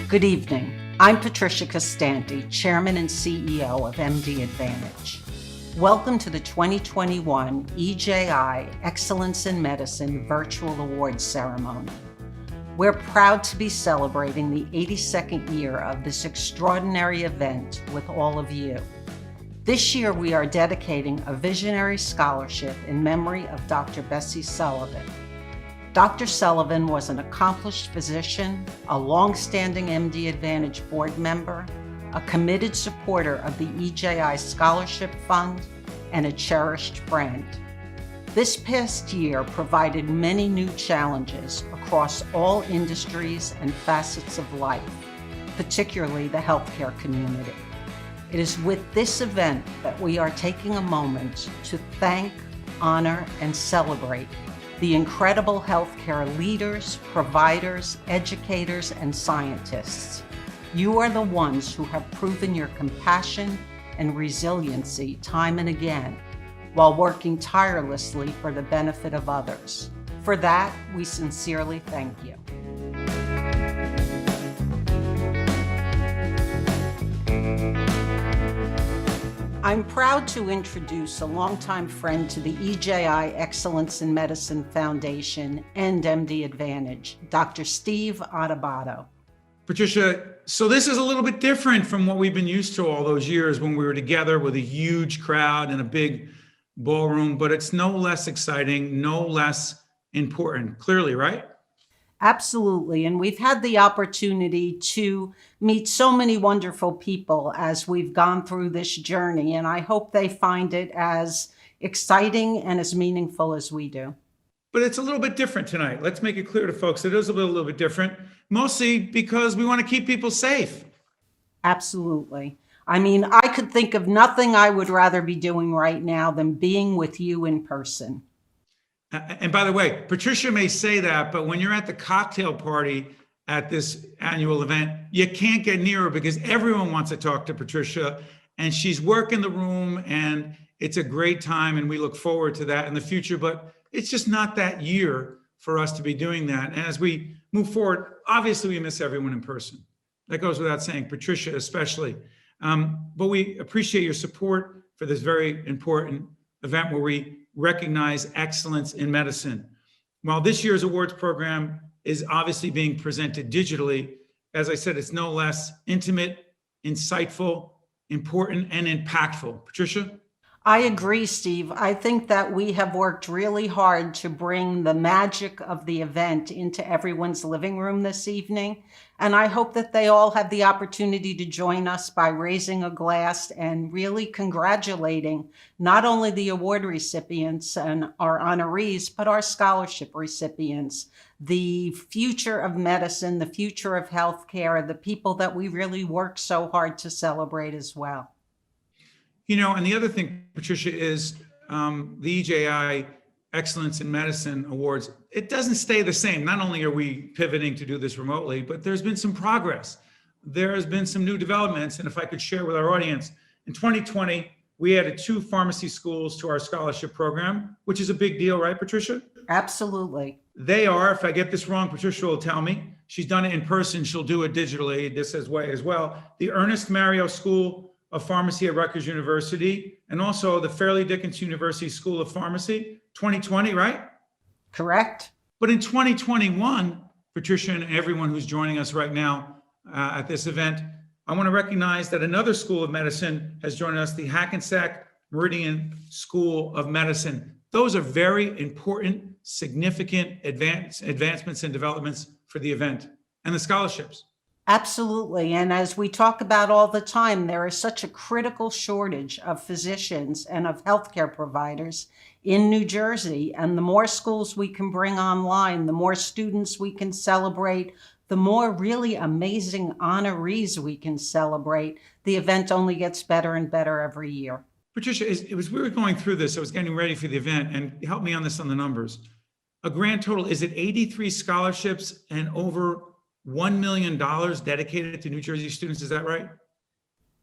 Good evening. I'm Patricia Costanti, Chairman and CEO of MD Advantage. Welcome to the 2021 EJI Excellence in Medicine Virtual Awards Ceremony. We're proud to be celebrating the 82nd year of this extraordinary event with all of you. This year we are dedicating a visionary scholarship in memory of Dr. Bessie Sullivan. Dr. Sullivan was an accomplished physician, a long-standing MD Advantage board member, a committed supporter of the EJI Scholarship Fund, and a cherished friend. This past year provided many new challenges across all industries and facets of life, particularly the healthcare community. It is with this event that we are taking a moment to thank, honor, and celebrate the incredible healthcare leaders, providers, educators, and scientists. You are the ones who have proven your compassion and resiliency time and again, while working tirelessly for the benefit of others. For that, we sincerely thank you. I'm proud to introduce a longtime friend to the EJI Excellence in Medicine Foundation and MD Advantage, Dr. Steve Adubato. Patricia, so this is a little bit different from what we've been used to all those years when we were together with a huge crowd in a big ballroom, but it's no less exciting, no less important, clearly, right? Absolutely. And we've had the opportunity to meet so many wonderful people as we've gone through this journey. And I hope they find it as exciting and as meaningful as we do. But it's a little bit different tonight. Let's make it clear to folks. It is a little bit different, mostly because we want to keep people safe. Absolutely. I mean, I could think of nothing I would rather be doing right now than being with you in person. And by the way, Patricia may say that, but when you're at the cocktail party at this annual event, you can't get near her because everyone wants to talk to Patricia and she's working the room and it's a great time and we look forward to that in the future, but it's just not that year for us to be doing that. And as we move forward, obviously we miss everyone in person. That goes without saying, Patricia especially. But we appreciate your support for this very important event where we recognize excellence in medicine. While this year's awards program is obviously being presented digitally, as I said, it's no less intimate, insightful, important, and impactful. Patricia? I agree, Steve. I think that we have worked really hard to bring the magic of the event into everyone's living room this evening. And I hope that they all have the opportunity to join us by raising a glass and really congratulating not only the award recipients and our honorees, but our scholarship recipients, the future of medicine, the future of healthcare, the people that we really work so hard to celebrate as well. You know, and the other thing, Patricia, is the EJI Excellence in Medicine Awards, it doesn't stay the same. Not only are we pivoting to do this remotely, but there's been some progress. There has been some new developments. And if I could share with our audience, in 2020, we added 2 pharmacy schools to our scholarship program, which is a big deal, right, Patricia? Absolutely. They are, if I get this wrong, Patricia will tell me. She's done it in person. She'll do it digitally this way as well. The Ernest Mario School of Pharmacy at Rutgers University, and also the Fairleigh Dickinson University School of Pharmacy, 2020, right? Correct. But in 2021, Patricia and everyone who's joining us right now at this event, I want to recognize that another school of medicine has joined us, the Hackensack Meridian School of Medicine. Those are very important, significant advancements and developments for the event and the scholarships. Absolutely. And as we talk about all the time, there is such a critical shortage of physicians and of healthcare providers in New Jersey. And the more schools we can bring online, the more students we can celebrate, the more really amazing honorees we can celebrate. The event only gets better and better every year. Patricia, we were going through this, I was getting ready for the event, and help me on this on the numbers. A grand total, is it 83 scholarships and over $1 million dedicated to New Jersey students, is that right?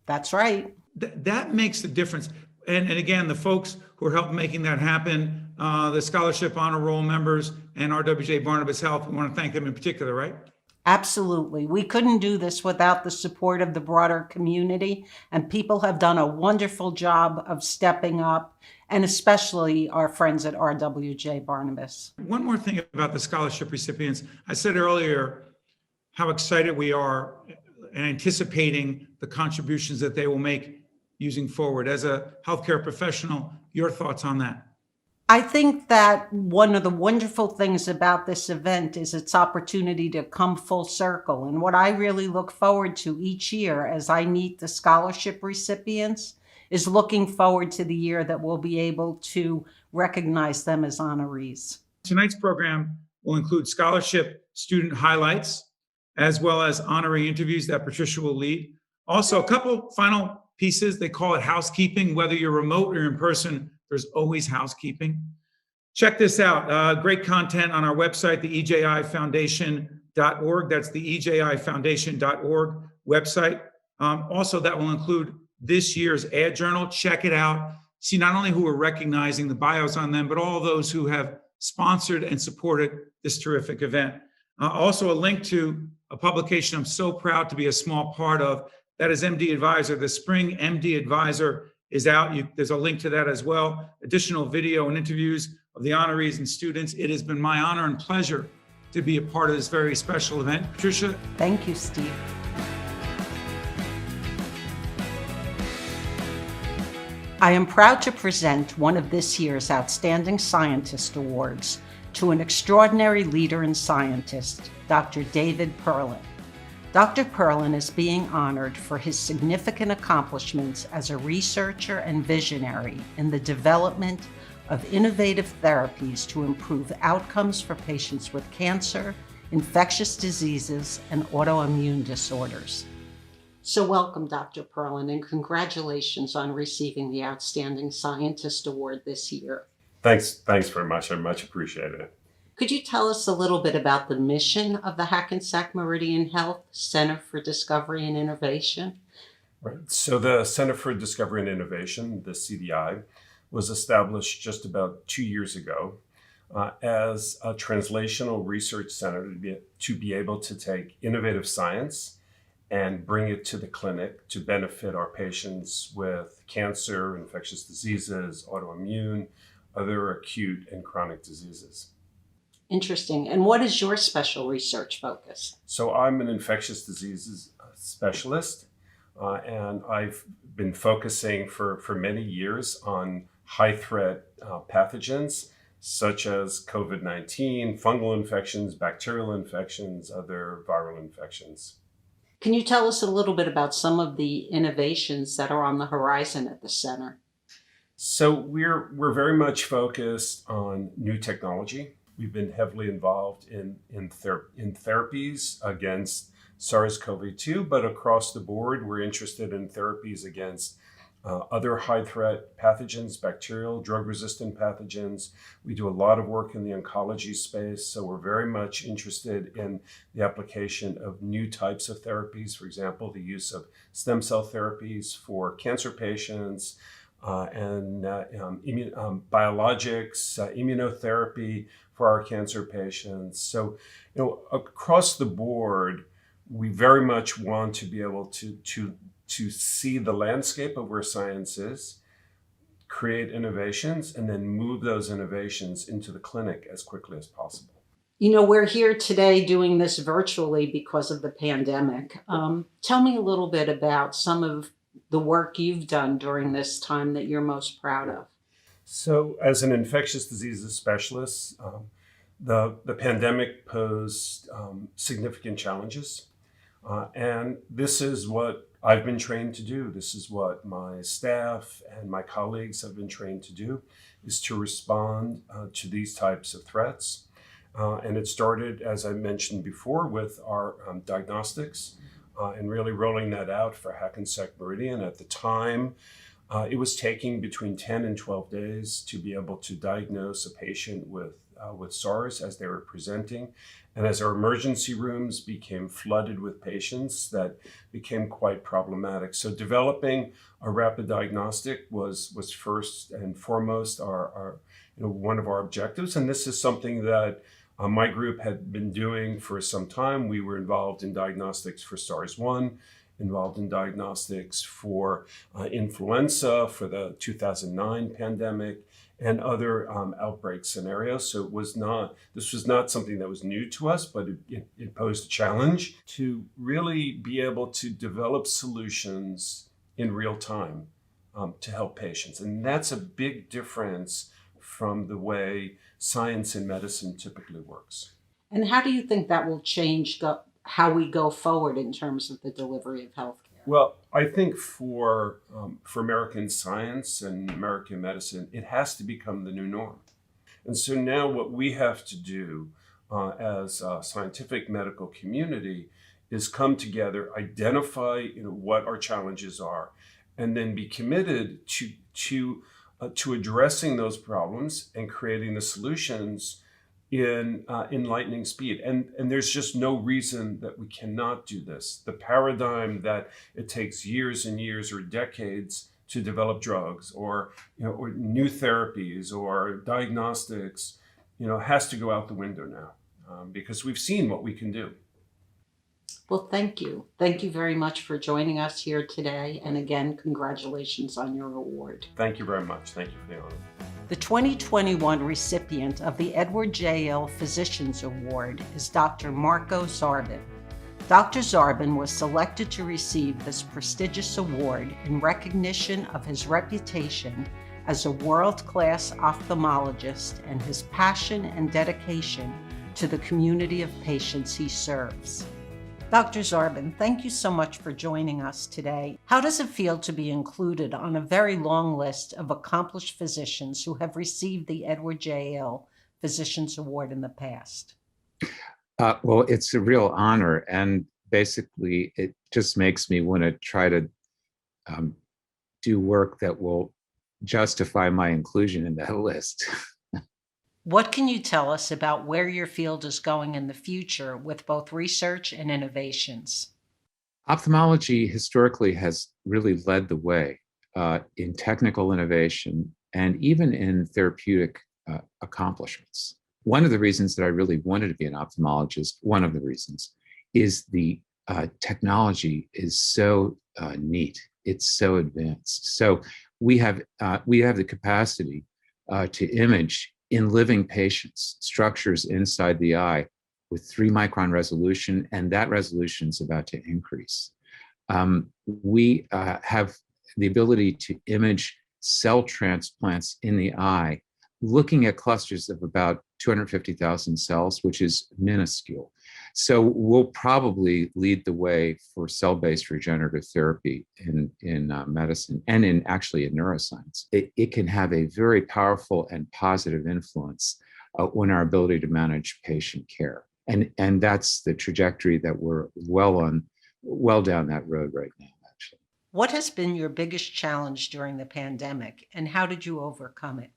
That's right. That makes the difference. And again, the folks who are helping making that happen, the scholarship honor roll members and RWJ Barnabas Health, we want to thank them in particular, right? Absolutely. We couldn't do this without the support of the broader community, and people have done a wonderful job of stepping up, and especially our friends at RWJ Barnabas. One more thing about the scholarship recipients. I said earlier how excited we are and anticipating the contributions that they will make using forward. As a healthcare professional, your thoughts on that? I think that one of the wonderful things about this event is its opportunity to come full circle. And what I really look forward to each year as I meet the scholarship recipients is looking forward to the year that we'll be able to recognize them as honorees. Tonight's program will include scholarship student highlights, as well as honoree interviews that Patricia will lead. Also, a couple final pieces. They call it housekeeping. Whether you're remote or in person, there's always housekeeping. Check this out. Great content on our website, the EJIfoundation.org. That's the EJIfoundation.org website. Also, that will include this year's ad journal. Check it out. See not only who we're recognizing, the bios on them, but all those who have sponsored and supported this terrific event. Also, a link to a publication I'm so proud to be a small part of. That is MD Advisor. The Spring MD Advisor is out. There's a link to that as well. Additional video and interviews of the honorees and students. It has been my honor and pleasure to be a part of this very special event. Patricia. Thank you, Steve. I am proud to present one of this year's Outstanding Scientist Awards to an extraordinary leader and scientist, Dr. David Perlin. Dr. Perlin is being honored for his significant accomplishments as a researcher and visionary in the development of innovative therapies to improve outcomes for patients with cancer, infectious diseases, and autoimmune disorders. So welcome, Dr. Perlin, and congratulations on receiving the Outstanding Scientist Award this year. Thanks very much. I much appreciate it. Could you tell us a little bit about the mission of the Hackensack Meridian Health Center for Discovery and Innovation? Right. So the Center for Discovery and Innovation, the CDI, was established just about 2 years ago as a translational research center to be able to take innovative science and bring it to the clinic to benefit our patients with cancer, infectious diseases, autoimmune, other acute and chronic diseases. Interesting. And what is your special research focus? So I'm an infectious diseases specialist, and I've been focusing for many years on high threat pathogens such as COVID-19, fungal infections, bacterial infections, other viral infections. Can you tell us a little bit about some of the innovations that are on the horizon at the center? So we're very much focused on new technology. We've been heavily involved in therapies against SARS-CoV-2, but across the board, we're interested in therapies against other high-threat pathogens, bacterial, drug-resistant pathogens. We do a lot of work in the oncology space, so we're very much interested in the application of new types of therapies, for example, the use of stem cell therapies for cancer patients, and biologics, immunotherapy for our cancer patients. So, across the board, we very much want to be able to see the landscape of where science is, create innovations, and then move those innovations into the clinic as quickly as possible. We're here today doing this virtually because of the pandemic. Tell me a little bit about some of the work you've done during this time that you're most proud of. So as an infectious diseases specialist, the pandemic posed significant challenges. And this is what I've been trained to do. This is what my staff and my colleagues have been trained to do, is to respond to these types of threats. And it started, as I mentioned before, with our diagnostics and really rolling that out for Hackensack Meridian. At the time, it was taking between 10 and 12 days to be able to diagnose a patient with SARS as they were presenting. And as our emergency rooms became flooded with patients, that became quite problematic. So developing a rapid diagnostic was first and foremost our one of our objectives. And this is something that My group had been doing for some time. We were involved in diagnostics for SARS-1, involved in diagnostics for influenza, for the 2009 pandemic, and other outbreak scenarios. So this was not something that was new to us, but it posed a challenge to really be able to develop solutions in real time to help patients. And that's a big difference from the way science and medicine typically works. And how do you think that will change how we go forward in terms of the delivery of healthcare? Well, I think for American science and American medicine, it has to become the new norm. And so now what we have to do as a scientific medical community is come together, identify what our challenges are, and then be committed to addressing those problems and creating the solutions in lightning speed. And there's just no reason that we cannot do this. The paradigm that it takes years and years or decades to develop drugs or new therapies or diagnostics, has to go out the window now because we've seen what we can do. Well, thank you. Thank you very much for joining us here today. And again, congratulations on your award. Thank you very much. Thank you for the honor. The 2021 recipient of the Edward J. L. Physicians Award is Dr. Marco Zarbin. Dr. Zarbin was selected to receive this prestigious award in recognition of his reputation as a world-class ophthalmologist and his passion and dedication to the community of patients he serves. Dr. Zarbin, thank you so much for joining us today. How does it feel to be included on a very long list of accomplished physicians who have received the Edward J. L. Physicians Award in the past? Well, it's a real honor, and basically it just makes me want to try to do work that will justify my inclusion in that list. What can you tell us about where your field is going in the future with both research and innovations? Ophthalmology historically has really led the way in technical innovation and even in therapeutic accomplishments. One of the reasons that I really wanted to be an ophthalmologist, one of the reasons, is the technology is so neat. It's so advanced. So we have the capacity to image in living patients structures inside the eye with 3-micron resolution, and that resolution is about to increase. We have the ability to image cell transplants in the eye, looking at clusters of about 250,000 cells, which is minuscule. So we'll probably lead the way for cell-based regenerative therapy in medicine and in neuroscience. It can have a very powerful and positive influence on our ability to manage patient care. And that's the trajectory that we're well down that road right now, actually. What has been your biggest challenge during the pandemic, and how did you overcome it?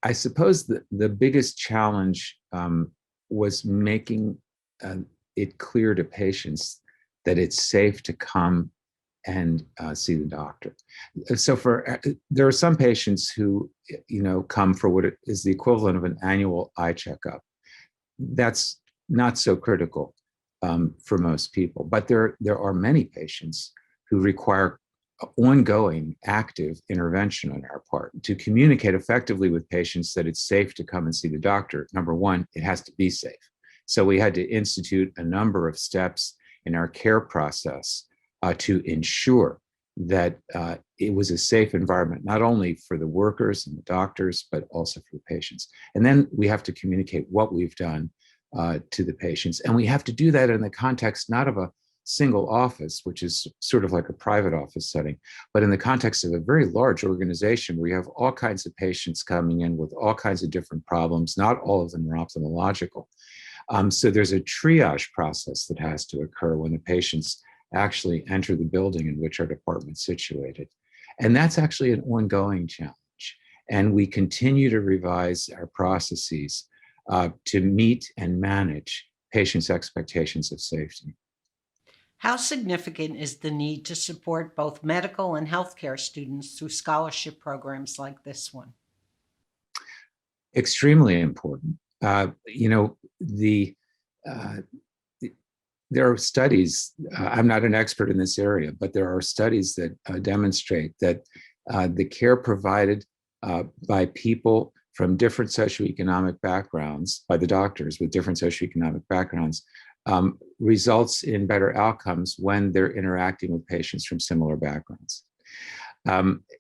I suppose the biggest challenge was making it clear to patients that it's safe to come and see the doctor. So there are some patients who come for what is the equivalent of an annual eye checkup. That's not so critical for most people, but there are many patients who require ongoing active intervention on our part to communicate effectively with patients that it's safe to come and see the doctor. Number one, it has to be safe. So we had to institute a number of steps in our care process to ensure that it was a safe environment, not only for the workers and the doctors, but also for the patients. And then we have to communicate what we've done to the patients. And we have to do that in the context not of a single office, which is sort of like a private office setting, but in the context of a very large organization where you have all kinds of patients coming in with all kinds of different problems. Not all of them are ophthalmological. So there's a triage process that has to occur when the patients actually enter the building in which our department's situated. And that's actually an ongoing challenge. And we continue to revise our processes to meet and manage patients' expectations of safety. How significant is the need to support both medical and healthcare students through scholarship programs like this one? Extremely important. You know, uh, the there are studies. I'm not an expert in this area, but there are studies that demonstrate that the care provided by people from different socioeconomic backgrounds, by the doctors with different socioeconomic backgrounds, results in better outcomes when they're interacting with patients from similar backgrounds.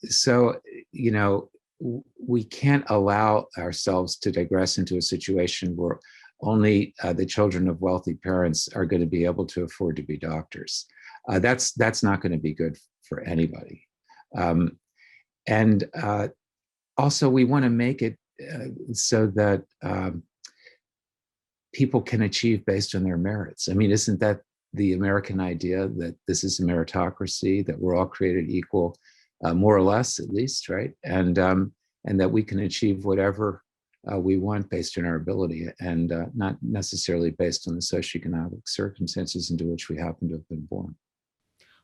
So, you know, we can't allow ourselves to digress into a situation where only the children of wealthy parents are going to be able to afford to be doctors. That's not going to be good for anybody. And also, we want to make it so that people can achieve based on their merits. I mean, isn't that the American idea, that this is a meritocracy, that we're all created equal, more or less, at least, right? And that we can achieve whatever we want based on our ability, and not necessarily based on the socioeconomic circumstances into which we happen to have been born.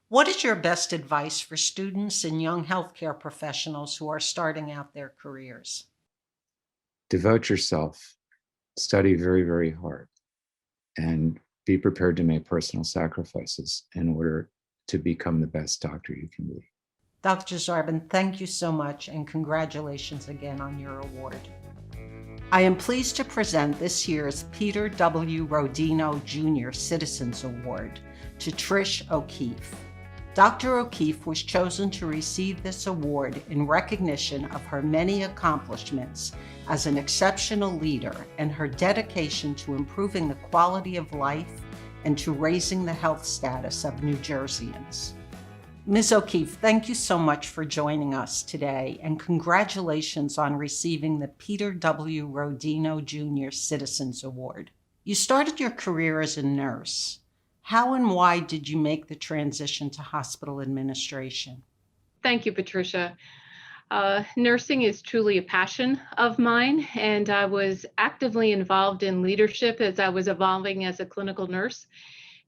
What is your best advice for students and young healthcare professionals who are starting out their careers? Devote yourself, study very, very hard, and be prepared to make personal sacrifices in order to become the best doctor you can be. Dr. Zarbin, thank you so much, and congratulations again on your award. I am pleased to present this year's Peter W. Rodino Jr. Citizens Award to Trish O'Keefe. Dr. O'Keefe was chosen to receive this award in recognition of her many accomplishments as an exceptional leader and her dedication to improving the quality of life and to raising the health status of New Jerseyans. Ms. O'Keefe, thank you so much for joining us today, and congratulations on receiving the Peter W. Rodino Jr. Citizens Award. You started your career as a nurse. How and why did you make the transition to hospital administration? Thank you, Patricia. Nursing is truly a passion of mine, and I was actively involved in leadership as I was evolving as a clinical nurse,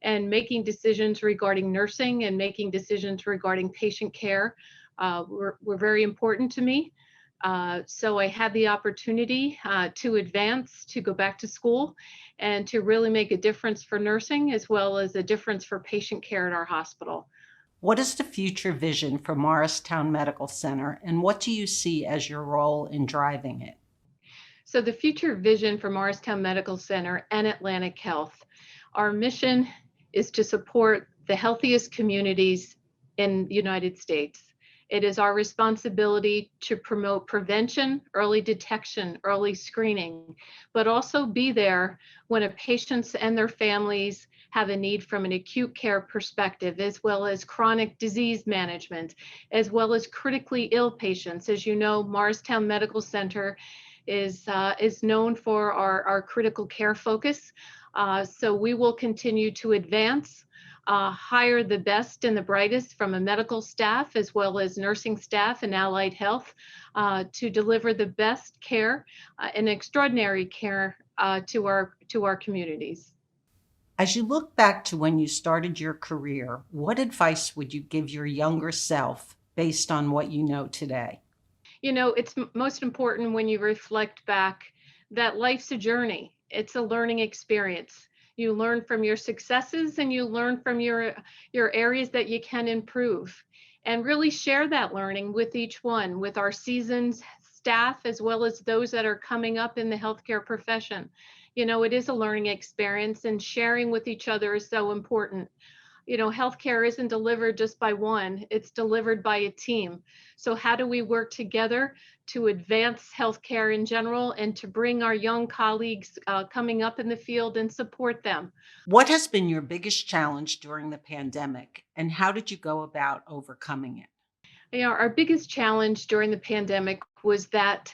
and making decisions regarding nursing and making decisions regarding patient care were very important to me. So I had the opportunity to advance, to go back to school, and to really make a difference for nursing as well as a difference for patient care at our hospital. What is the future vision for Morristown Medical Center, and what do you see as your role in driving it? So the future vision for Morristown Medical Center and Atlantic Health, our mission is to support the healthiest communities in the United States. It is our responsibility to promote prevention, early detection, early screening, but also be there when a patients and their families have a need from an acute care perspective, as well as chronic disease management, as well as critically ill patients. As you know, Morristown Medical Center is known for our critical care focus. So we will continue to advance, hire the best and the brightest from a medical staff as well as nursing staff and allied health to deliver the best care and extraordinary care to our communities. As you look back to when you started your career, what advice would you give your younger self based on what you know today? You know, it's most important when you reflect back that life's a journey. It's a learning experience. You learn from your successes and you learn from your areas that you can improve, and really share that learning with each one, with our seasoned staff, as well as those that are coming up in the healthcare profession. You know, it is a learning experience, and sharing with each other is so important. You know, healthcare isn't delivered just by one, it's delivered by a team. So how do we work together to advance healthcare in general and to bring our young colleagues coming up in the field and support them? What has been your biggest challenge during the pandemic, and how did you go about overcoming it? You know, our biggest challenge during the pandemic was that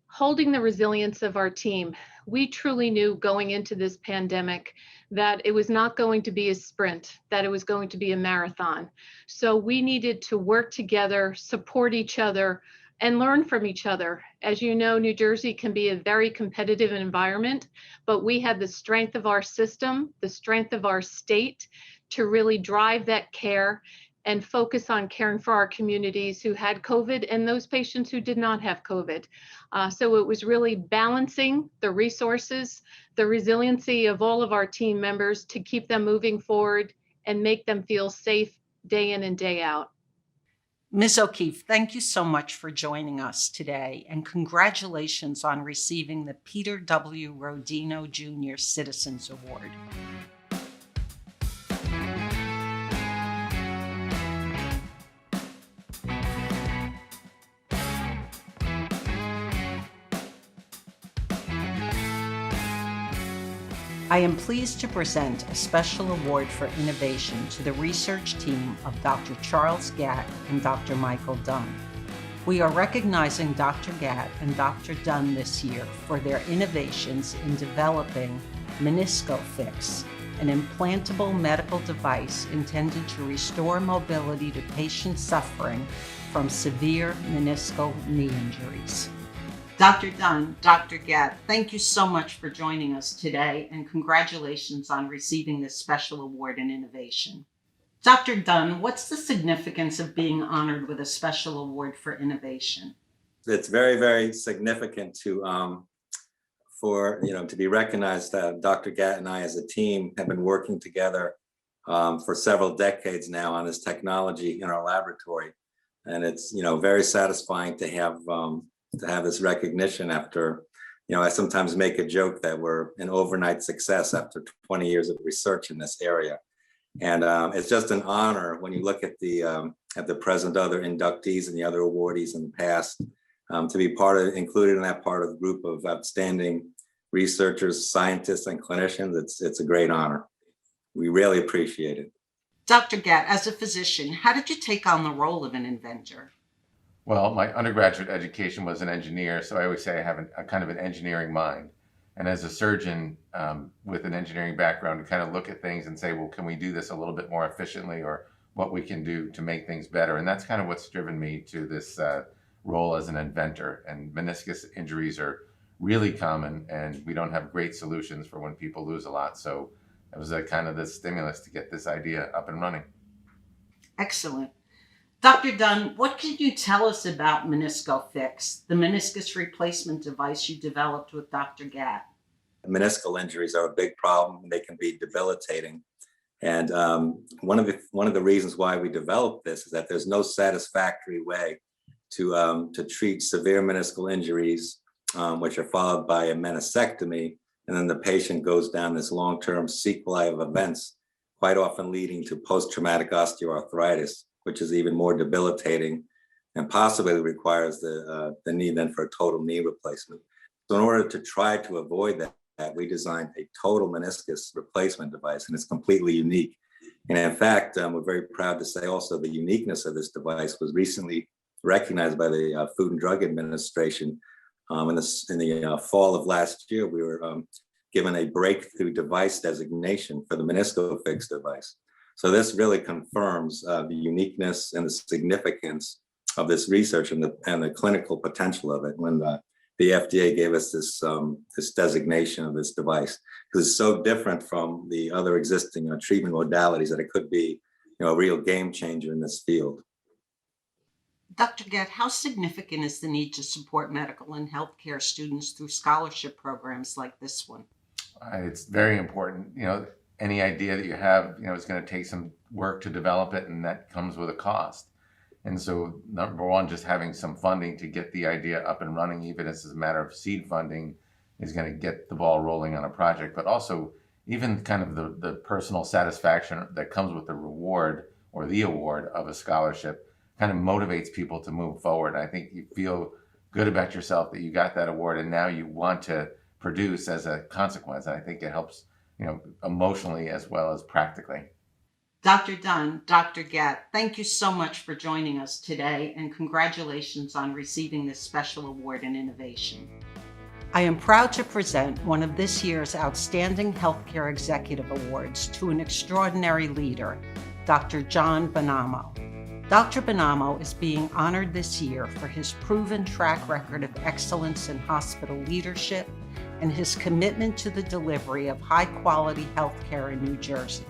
holding the resilience of our team. We truly knew going into this pandemic that it was not going to be a sprint, that it was going to be a marathon. So we needed to work together, support each other, and learn from each other. As you know, New Jersey can be a very competitive environment, but we had the strength of our system, the strength of our state to really drive that care and focus on caring for our communities who had COVID and those patients who did not have COVID. So it was really balancing the resources, the resiliency of all of our team members to keep them moving forward and make them feel safe day in and day out. Ms. O'Keefe, thank you so much for joining us today, and congratulations on receiving the Peter W. Rodino Jr. Citizens Award. I am pleased to present a special award for innovation to the research team of Dr. Charles Gatt and Dr. Michael Dunn. We are recognizing Dr. Gatt and Dr. Dunn this year for their innovations in developing MeniscoFix, an implantable medical device intended to restore mobility to patients suffering from severe meniscal knee injuries. Dr. Dunn, Dr. Gatt, thank you so much for joining us today, and congratulations on receiving this special award in innovation. Dr. Dunn, what's the significance of being honored with a special award for innovation? It's very, very significant to be recognized. Dr. Gatt and I, as a team, have been working together for several decades now on this technology in our laboratory, and it's very satisfying to have this recognition after, I sometimes make a joke that we're an overnight success after 20 years of research in this area. And it's just an honor when you look at the present other inductees and the other awardees in the past, to be included in that part of the group of outstanding researchers, scientists, and clinicians. It's a great honor. We really appreciate it. Dr. Gatt, as a physician, how did you take on the role of an inventor? Well, my undergraduate education was an engineer, so I always say I have a kind of an engineering mind. And as a surgeon with an engineering background, to kind of look at things and say, well, can we do this a little bit more efficiently, or what we can do to make things better? And that's kind of what's driven me to this role as an inventor. And meniscus injuries are really common, and we don't have great solutions for when people lose a lot. So it was kind of the stimulus to get this idea up and running. Excellent. Dr. Dunn, what can you tell us about MeniscoFix, the meniscus replacement device you developed with Dr. Gatt? Meniscal injuries are a big problem. They can be debilitating. And one of the reasons why we developed this is that there's no satisfactory way to treat severe meniscal injuries, which are followed by a meniscectomy, and then the patient goes down this long-term sequelae of events, quite often leading to post-traumatic osteoarthritis, which is even more debilitating and possibly requires the need then for a total knee replacement. So in order to try to avoid that, we designed a total meniscus replacement device, and it's completely unique. And in fact, we're very proud to say also the uniqueness of this device was recently recognized by the Food and Drug Administration. In the fall of last year, we were given a breakthrough device designation for the MeniscoFix device. So this really confirms the uniqueness and the significance of this research and the clinical potential of it when the FDA gave us this designation of this device, because it's so different from the other existing treatment modalities that it could be a real game changer in this field. Dr. Gatt, how significant is the need to support medical and healthcare students through scholarship programs like this one? It's very important. Any idea that you have, it's going to take some work to develop it, and that comes with a cost. And so, number one, just having some funding to get the idea up and running, even as a matter of seed funding, is going to get the ball rolling on a project. But also, even kind of the personal satisfaction that comes with the reward or the award of a scholarship kind of motivates people to move forward. I think you feel good about yourself that you got that award, and now you want to produce as a consequence. And I think it helps emotionally as well as practically. Dr. Dunn, Dr. Gatt, thank you so much for joining us today, and congratulations on receiving this special award in innovation. I am proud to present one of this year's Outstanding Healthcare Executive Awards to an extraordinary leader, Dr. John Bonamo. Dr. Bonamo is being honored this year for his proven track record of excellence in hospital leadership and his commitment to the delivery of high-quality healthcare in New Jersey.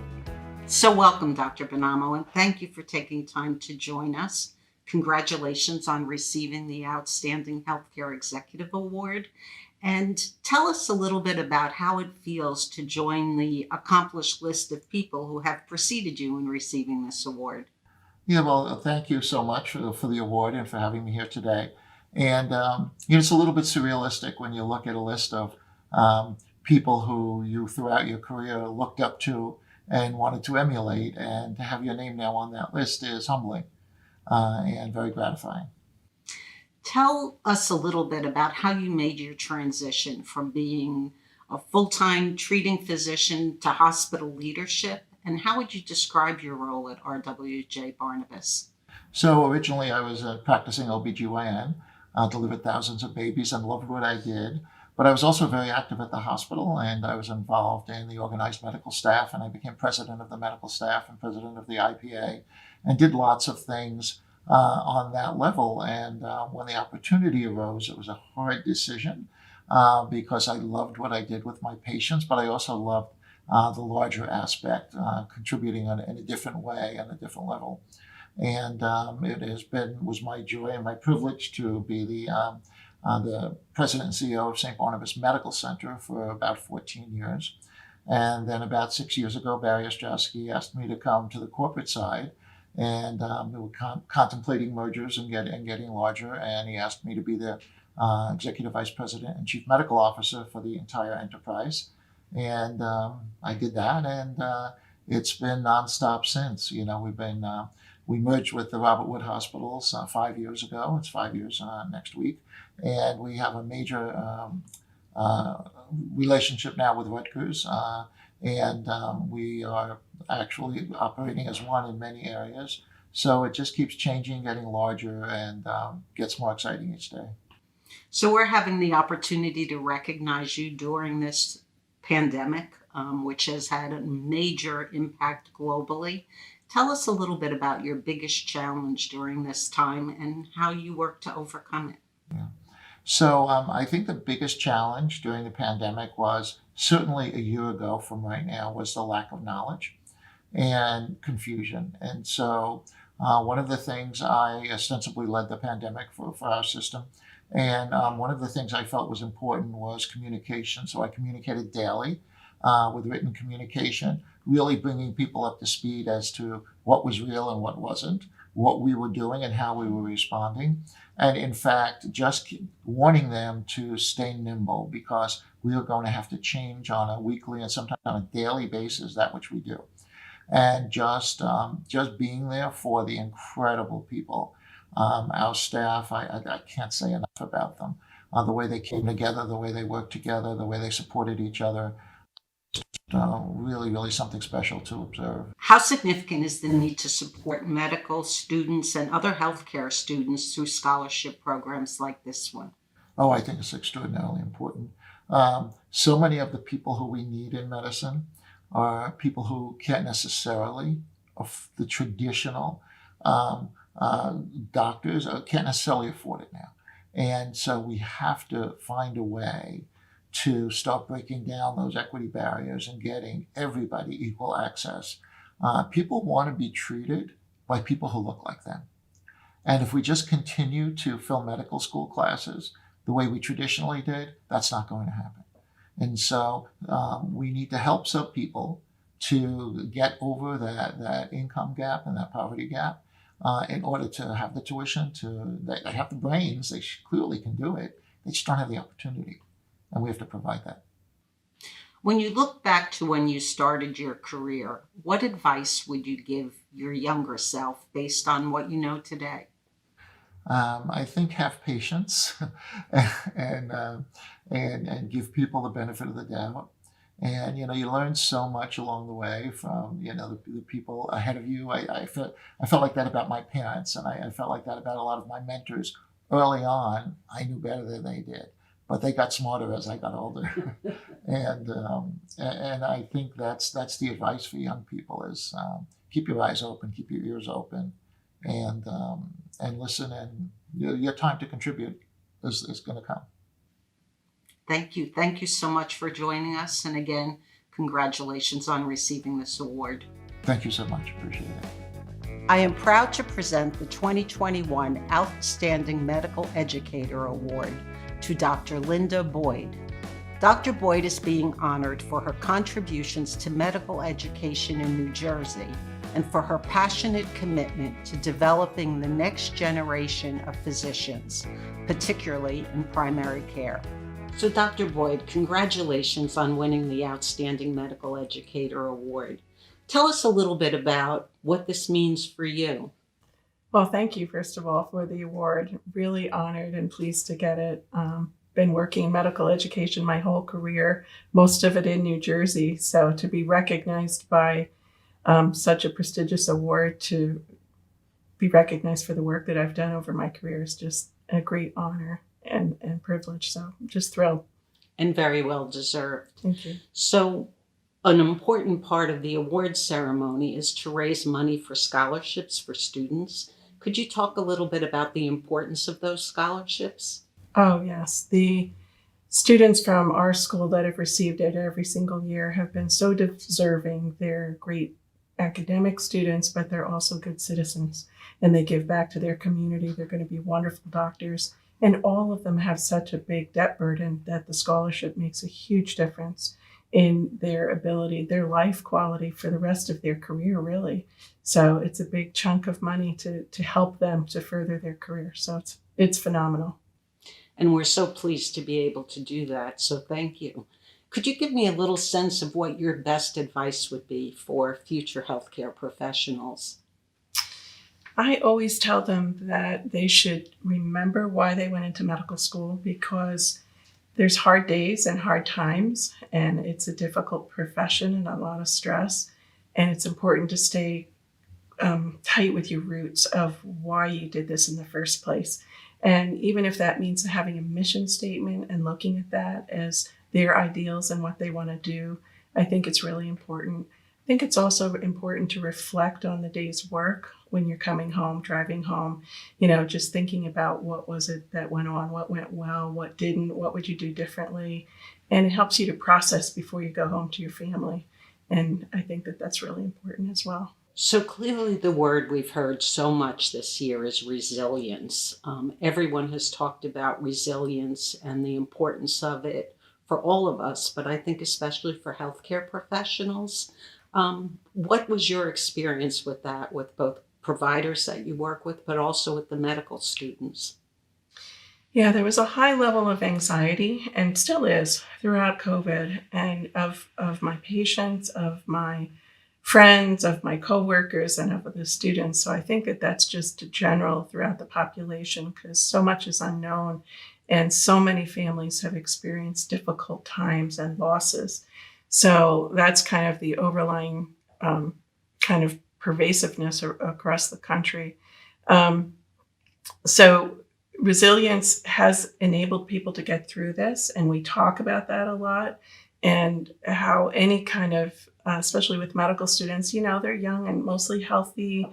So welcome, Dr. Benamo, and thank you for taking time to join us. Congratulations on receiving the Outstanding Healthcare Executive Award. And tell us a little bit about how it feels to join the accomplished list of people who have preceded you in receiving this award. Yeah, well, thank you so much for the award and for having me here today. And it's a little bit surrealistic when you look at a list of people who you throughout your career looked up to and wanted to emulate, and to have your name now on that list is humbling and very gratifying. Tell us a little bit about how you made your transition from being a full-time treating physician to hospital leadership, and how would you describe your role at RWJ Barnabas? So originally I was practicing OBGYN, delivered thousands of babies and loved what I did. But I was also very active at the hospital, and I was involved in the organized medical staff, and I became president of the medical staff and president of the IPA, and did lots of things on that level. And when the opportunity arose, it was a hard decision because I loved what I did with my patients, but I also loved the larger aspect, contributing in a different way and a different level. And was my joy and my privilege to be the president and CEO of St. Barnabas Medical Center for about 14 years. And then about 6 years ago, Barry Ostrowski asked me to come to the corporate side, and we were contemplating mergers and getting larger. And he asked me to be the executive vice president and chief medical officer for the entire enterprise. And I did that, and it's been nonstop since. We merged with the Robert Wood Hospitals 5 years ago. It's 5 years next week. And we have a major relationship now with Rutgers. And we are actually operating as one in many areas. So it just keeps changing, getting larger, and gets more exciting each day. So we're having the opportunity to recognize you during this pandemic, which has had a major impact globally. Tell us a little bit about your biggest challenge during this time and how you work to overcome it. Yeah. So I think the biggest challenge during the pandemic was certainly a year ago from right now was the lack of knowledge and confusion. And so one of the things I ostensibly led the pandemic for our system. And one of the things I felt was important was communication. So I communicated daily with written communication, really bringing people up to speed as to what was real and what wasn't, what we were doing and how we were responding. And in fact, just warning them to stay nimble, because we are going to have to change on a weekly and sometimes on a daily basis that which we do. And just being there for the incredible people. Our staff, I can't say enough about them. The way they came together, the way they worked together, the way they supported each other. Really, really something special to observe. How significant is the need to support medical students and other healthcare students through scholarship programs like this one? Oh, I think it's extraordinarily important. So many of the people who we need in medicine are people who can't necessarily, of the traditional doctors, can't necessarily afford it now. And so we have to find a way to start breaking down those equity barriers and getting everybody equal access. People want to be treated by people who look like them. And if we just continue to fill medical school classes the way we traditionally did, that's not going to happen. And so we need to help some people to get over that income gap and that poverty gap in order to have the tuition, they have the brains, they clearly can do it, they just don't have the opportunity. And we have to provide that. When you look back to when you started your career, what advice would you give your younger self based on what you know today? I think have patience and give people the benefit of the doubt. And you learn so much along the way from the people ahead of you. I felt like that about my parents, and I felt like that about a lot of my mentors. Early on, I knew better than they did, but they got smarter as I got older. and I think that's the advice for young people is keep your eyes open, keep your ears open, and listen. And your time to contribute is going to come. Thank you. Thank you so much for joining us. And again, congratulations on receiving this award. Thank you so much. Appreciate it. I am proud to present the 2021 Outstanding Medical Educator Award to Dr. Linda Boyd. Dr. Boyd is being honored for her contributions to medical education in New Jersey and for her passionate commitment to developing the next generation of physicians, particularly in primary care. So, Dr. Boyd, congratulations on winning the Outstanding Medical Educator Award. Tell us a little bit about what this means for you. Well, thank you, first of all, for the award. Really honored and pleased to get it. Been working in medical education my whole career, most of it in New Jersey. So to be recognized by such a prestigious award, to be recognized for the work that I've done over my career is just a great honor and privilege. So I'm just thrilled. And very well deserved. Thank you. So, an important part of the award ceremony is to raise money for scholarships for students. Could you talk a little bit about the importance of those scholarships? Oh, yes. The students from our school that have received it every single year have been so deserving. They're great academic students, but they're also good citizens, and they give back to their community. They're going to be wonderful doctors, and all of them have such a big debt burden that the scholarship makes a huge difference in their ability, their life quality for the rest of their career, really. So it's a big chunk of money to help them to further their career. So it's phenomenal. And we're so pleased to be able to do that. So thank you. Could you give me a little sense of what your best advice would be for future healthcare professionals? I always tell them that they should remember why they went into medical school, because there's hard days and hard times, and it's a difficult profession and a lot of stress. And it's important to stay tight with your roots of why you did this in the first place. And even if that means having a mission statement and looking at that as their ideals and what they want to do, I think it's really important. I think it's also important to reflect on the day's work when you're coming home, driving home, just thinking about what was it that went on, what went well, what didn't, what would you do differently? And it helps you to process before you go home to your family. And I think that that's really important as well. So clearly the word we've heard so much this year is resilience. Everyone has talked about resilience and the importance of it for all of us, but I think especially for healthcare professionals. What was your experience with that, with both providers that you work with, but also with the medical students? Yeah, there was a high level of anxiety, and still is, throughout COVID, and of my patients, of my friends, of my coworkers, and of the students. So I think that that's just general throughout the population, because so much is unknown, and so many families have experienced difficult times and losses. So that's kind of the overlying kind of pervasiveness across the country. So resilience has enabled people to get through this, and we talk about that a lot, and how any kind of, especially with medical students, they're young and mostly healthy.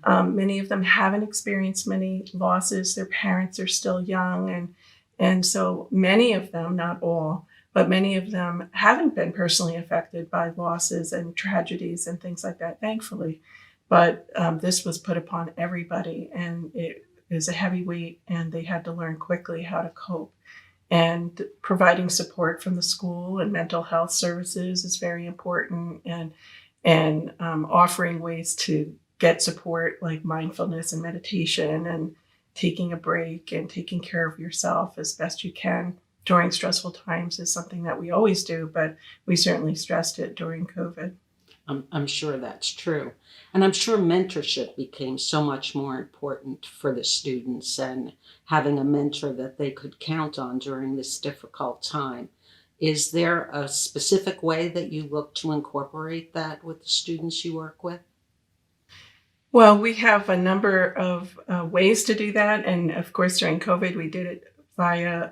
Many of them haven't experienced many losses. Their parents are still young, and so many of them, not all, but many of them haven't been personally affected by losses and tragedies and things like that, thankfully. But this was put upon everybody, and it is a heavy weight, and they had to learn quickly how to cope. And providing support from the school and mental health services is very important, and offering ways to get support like mindfulness and meditation, and taking a break and taking care of yourself as best you can during stressful times is something that we always do, but we certainly stressed it during COVID. I'm sure that's true. And I'm sure mentorship became so much more important for the students, and having a mentor that they could count on during this difficult time. Is there a specific way that you look to incorporate that with the students you work with? Well, we have a number of ways to do that. And of course, during COVID, we did it via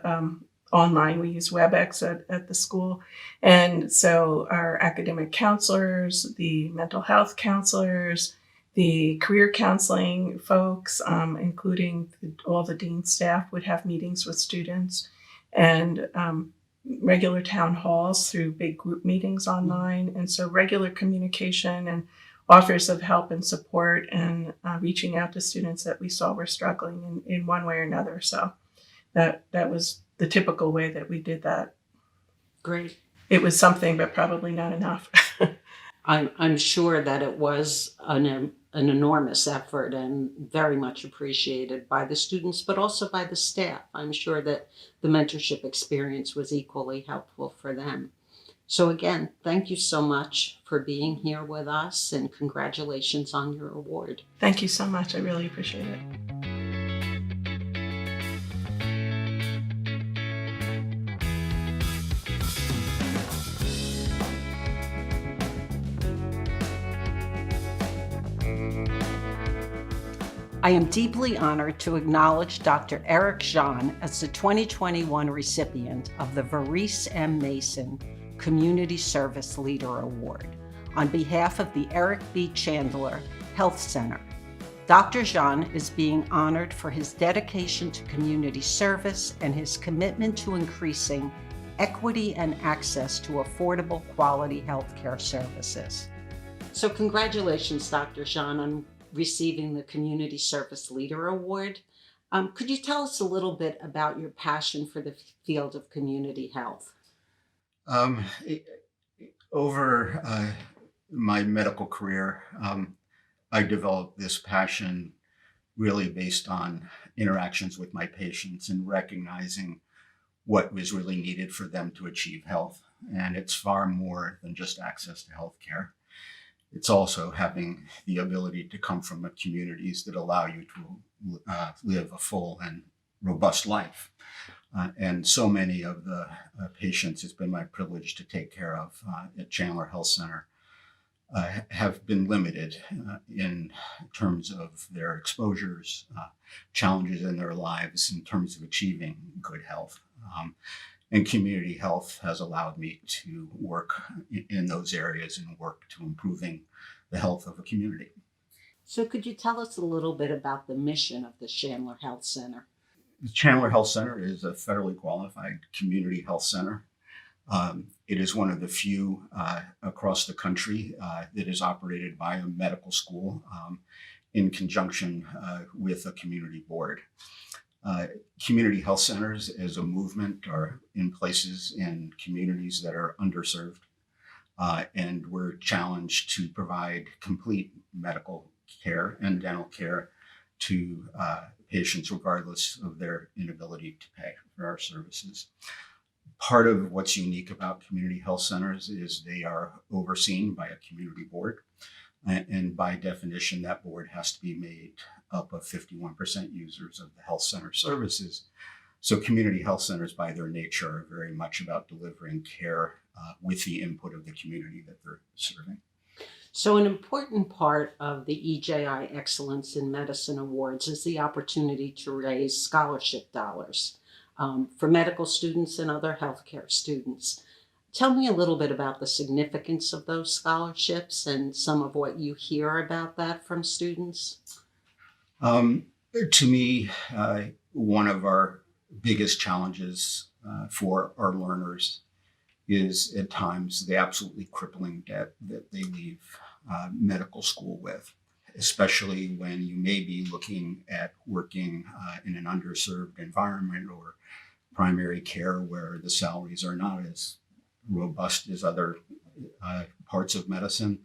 online. We use WebEx at the school. And so our academic counselors, the mental health counselors, the career counseling folks, including all the dean staff, would have meetings with students, and regular town halls through big group meetings online. And so regular communication, and offers of help and support and reaching out to students that we saw were struggling in one way or another. So that was the typical way that we did that. Great. It was something, but probably not enough. I'm sure that it was an enormous effort and very much appreciated by the students, but also by the staff. I'm sure that the mentorship experience was equally helpful for them. So again, thank you so much for being here with us, and congratulations on your award. Thank you so much. I really appreciate it. I am deeply honored to acknowledge Dr. Eric Jean as the 2021 recipient of the Verice M. Mason Community Service Leader Award on behalf of the Eric B. Chandler Health Center. Dr. Jean is being honored for his dedication to community service and his commitment to increasing equity and access to affordable quality healthcare services. So congratulations, Dr. Jean, on receiving the Community Service Leader Award. Could you tell us a little bit about your passion for the field of community health? Over my medical career, I developed this passion really based on interactions with my patients and recognizing what was really needed for them to achieve health. And it's far more than just access to health care. It's also having the ability to come from communities that allow you to live a full and robust life. And so many of the patients it's been my privilege to take care of at Chandler Health Center have been limited in terms of their exposures, challenges in their lives in terms of achieving good health. And community health has allowed me to work in those areas and work to improving the health of a community. So could you tell us a little bit about the mission of the Chandler Health Center? The Chandler Health Center is a federally qualified community health center. It is one of the few across the country that is operated by a medical school in conjunction with a community board. Community health centers as a movement are in places in communities that are underserved, and we're challenged to provide complete medical care and dental care to patients regardless of their inability to pay for our services. Part of what's unique about community health centers is they are overseen by a community board. And by definition, that board has to be made up of 51% users of the health center services. So community health centers by their nature are very much about delivering care with the input of the community that they're serving. So an important part of the EJI Excellence in Medicine Awards is the opportunity to raise scholarship dollars for medical students and other healthcare students. Tell me a little bit about the significance of those scholarships and some of what you hear about that from students. To me, one of our biggest challenges for our learners is at times the absolutely crippling debt that they leave medical school with, especially when you may be looking at working in an underserved environment or primary care where the salaries are not as robust as other parts of medicine.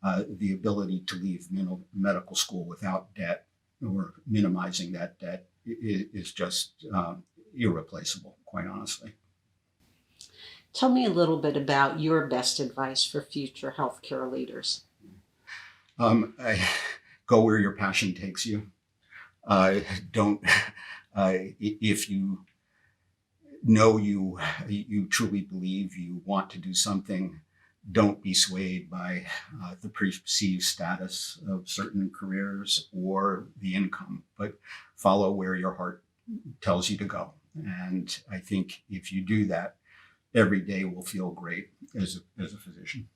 The ability to leave medical school without debt or minimizing that debt is just irreplaceable, quite honestly. Tell me a little bit about your best advice for future healthcare leaders. Go where your passion takes you. If you know you truly believe you want to do something, don't be swayed by the perceived status of certain careers or the income, but follow where your heart tells you to go. And I think if you do that, every day will feel great as a physician.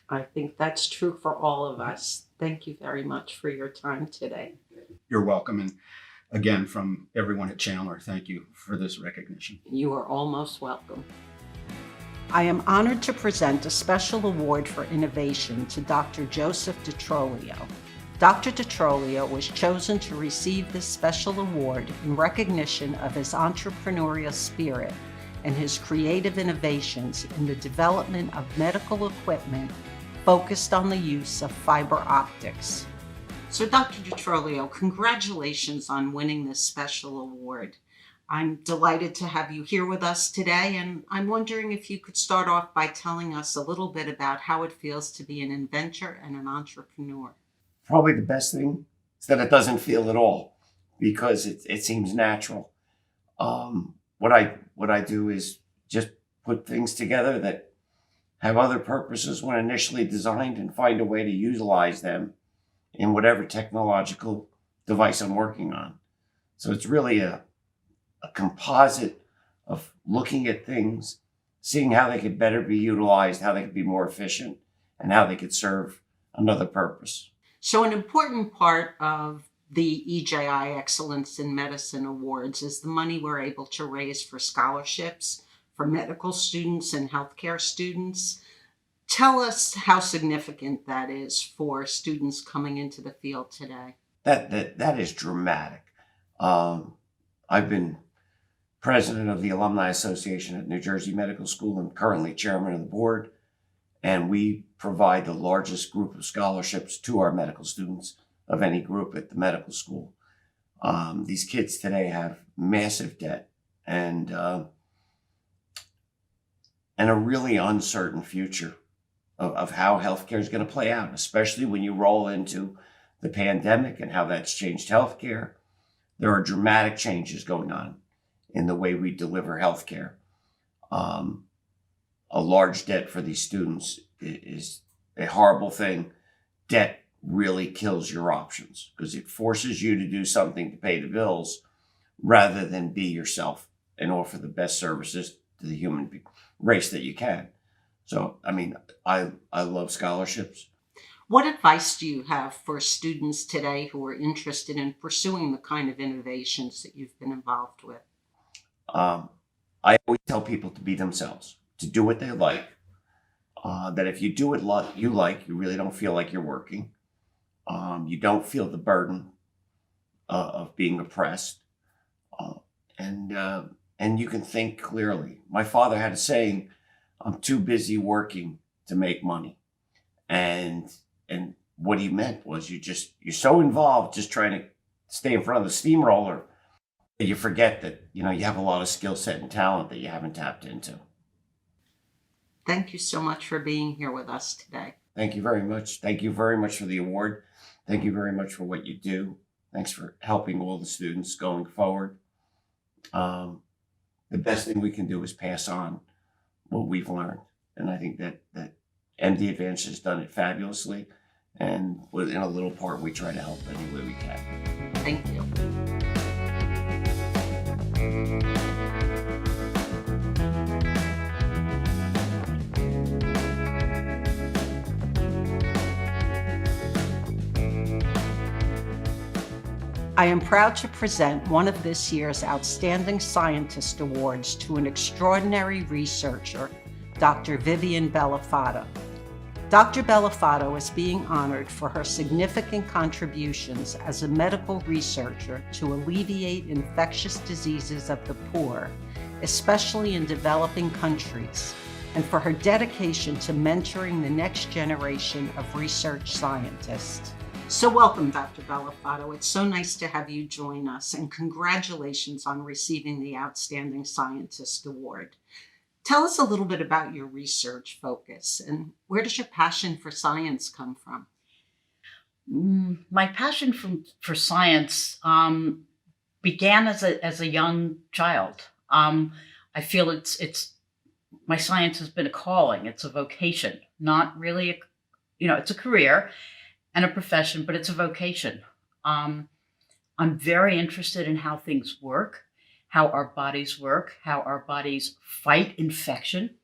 I think that's true for all of us. Thank you very much for your time today. You're welcome. And again, from everyone at Chandler, thank you for this recognition. You are almost welcome. I am honored to present a special award for innovation to Dr. Joseph DiTrolio. Dr. DiTrolio was chosen to receive this special award in recognition of his entrepreneurial spirit and his creative innovations in the development of medical equipment focused on the use of fiber optics. So, Dr. DiTrolio, congratulations on winning this special award. I'm delighted to have you here with us today, and I'm wondering if you could start off by telling us a little bit about how it feels to be an inventor and an entrepreneur. Probably the best thing is that it doesn't feel at all because it seems natural. What I do is just put things together that have other purposes when initially designed and find a way to utilize them in whatever technological device I'm working on. So it's really a composite of looking at things, seeing how they could better be utilized, how they could be more efficient, and how they could serve another purpose. So an important part of the EJI Excellence in Medicine Awards is the money we're able to raise for scholarships for medical students and healthcare students. Tell us how significant that is for students coming into the field today. That is dramatic. I've been president of the Alumni Association at New Jersey Medical School and currently chairman of the board. And we provide the largest group of scholarships to our medical students of any group at the medical school. These kids today have massive debt and a really uncertain future of how healthcare is going to play out, especially when you roll into the pandemic and how that's changed healthcare. There are dramatic changes going on in the way we deliver healthcare. A large debt for these students is a horrible thing. Debt really kills your options because it forces you to do something to pay the bills rather than be yourself and offer the best services to the human race that you can. So, I mean, I love scholarships. What advice do you have for students today who are interested in pursuing the kind of innovations that you've been involved with? I always tell people to be themselves, to do what they like. That if you do what you like, you really don't feel like you're working. You don't feel the burden of being oppressed. And you can think clearly. My father had a saying, I'm too busy working to make money. And what he meant was you're so involved just trying to stay in front of the steamroller that you forget that, you have a lot of skill set and talent that you haven't tapped into. Thank you so much for being here with us today. Thank you very much. Thank you very much for the award. Thank you very much for what you do. Thanks for helping all the students going forward. The best thing we can do is pass on what we've learned. And I think that MD Advantage has done it fabulously. And within a little part, we try to help any way we can. Thank you. I am proud to present one of this year's Outstanding Scientist Awards to an extraordinary researcher, Dr. Vivian Bellafato. Dr. Bellafato is being honored for her significant contributions as a medical researcher to alleviate infectious diseases of the poor, especially in developing countries, and for her dedication to mentoring the next generation of research scientists. So welcome, Dr. Bellafato. It's so nice to have you join us, and congratulations on receiving the Outstanding Scientist Award. Tell us a little bit about your research focus and where does your passion for science come from? My passion for science began as a young child. I feel it's my science has been a calling. It's a vocation, not really it's a career and a profession, but it's a vocation. I'm very interested in how things work, how our bodies work, how our bodies fight infection,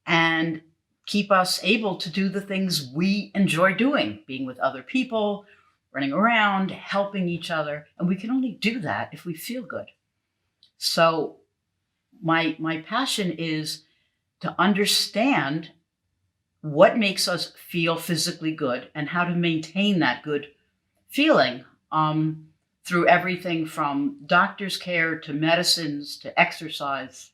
and keep us able to do the things we enjoy doing, being with other people, running around, helping each other. And we can only do that if we feel good. So my passion is to understand what makes us feel physically good and how to maintain that good feeling through everything from doctor's care to medicines to exercise.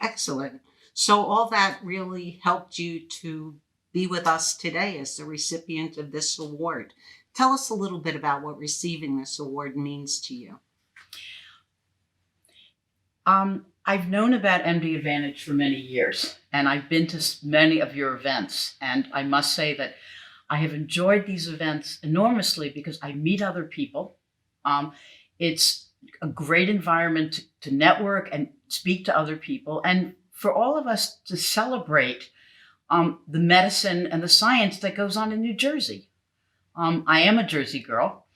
Excellent. So all that really helped you to be with us today as the recipient of this award. Tell us a little bit about what receiving this award means to you. I've known about MD Advantage for many years, and I've been to many of your events. And I must say that I have enjoyed these events enormously because I meet other people. It's a great environment to network and speak to other people, and for all of us to celebrate the medicine and the science that goes on in New Jersey. I am a Jersey girl,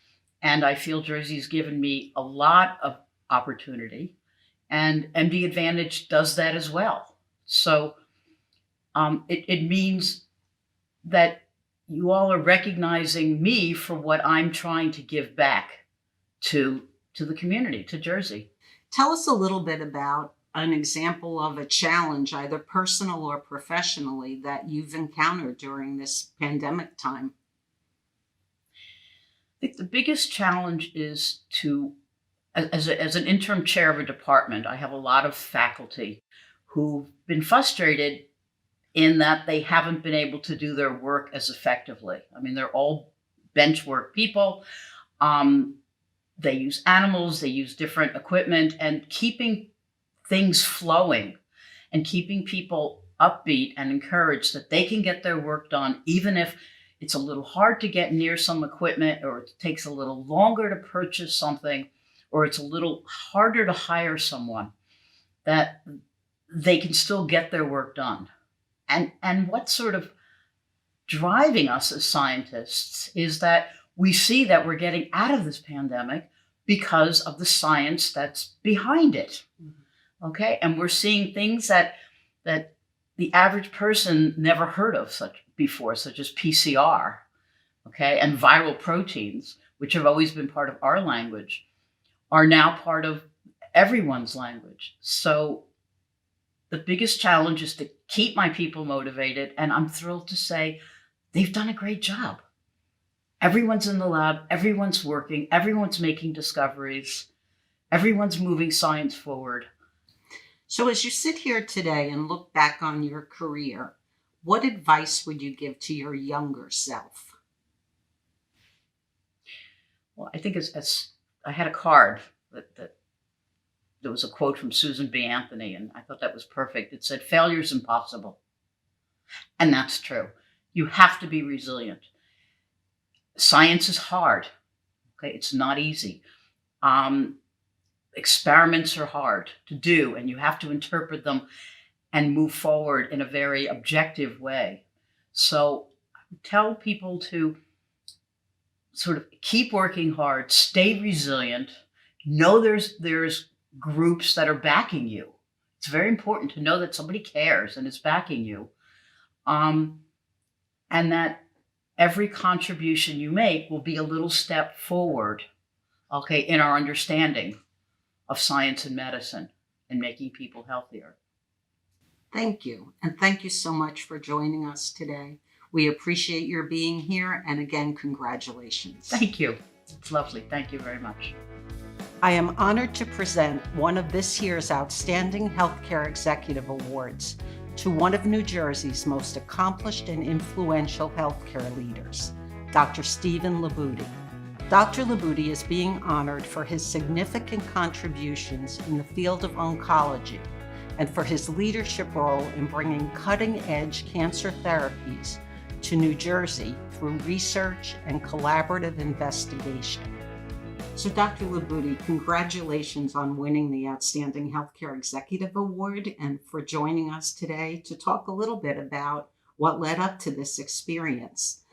and I feel Jersey's given me a lot of opportunity, and MD Advantage does that as well. So it means that you all are recognizing me for what I'm trying to give back to the community, to Jersey. Tell us a little bit about an example of a challenge, either personal or professionally, that you've encountered during this pandemic time. I think the biggest challenge is to, as an interim chair of a department, I have a lot of faculty who've been frustrated in that they haven't been able to do their work as effectively. I mean, they're all bench work people. They use animals, they use different equipment, and keeping things flowing and keeping people upbeat and encouraged that they can get their work done, even if it's a little hard to get near some equipment, or it takes a little longer to purchase something, or it's a little harder to hire someone, that they can still get their work done. And what's sort of driving us as scientists is that we see that we're getting out of this pandemic because of the science that's behind it. Okay, and we're seeing things that the average person never heard of before, such as PCR, okay, and viral proteins, which have always been part of our language, are now part of everyone's language. So the biggest challenge is to keep my people motivated, and I'm thrilled to say they've done a great job. Everyone's in the lab, everyone's working, everyone's making discoveries, everyone's moving science forward. So as you sit here today and look back on your career, what advice would you give to your younger self? Well, I think as I had a card that there was a quote from Susan B. Anthony, and I thought that was perfect. It said, "Failure's impossible." And that's true. You have to be resilient. Science is hard. Okay, it's not easy. Experiments are hard to do, and you have to interpret them and move forward in a very objective way. So I would tell people to sort of keep working hard, stay resilient, know there's groups that are backing you. It's very important to know that somebody cares and is backing you. And that every contribution you make will be a little step forward, okay, in our understanding of science and medicine and making people healthier. Thank you. And thank you so much for joining us today. We appreciate your being here. And again, congratulations. Thank you. It's lovely. Thank you very much. I am honored to present one of this year's Outstanding Healthcare Executive Awards to one of New Jersey's most accomplished and influential healthcare leaders, Dr. Stephen Labuti. Dr. Labuti is being honored for his significant contributions in the field of oncology and for his leadership role in bringing cutting-edge cancer therapies to New Jersey through research and collaborative investigation. So Dr. Labuti, congratulations on winning the Outstanding Healthcare Executive Award and for joining us today to talk a little bit about what led up to this experience.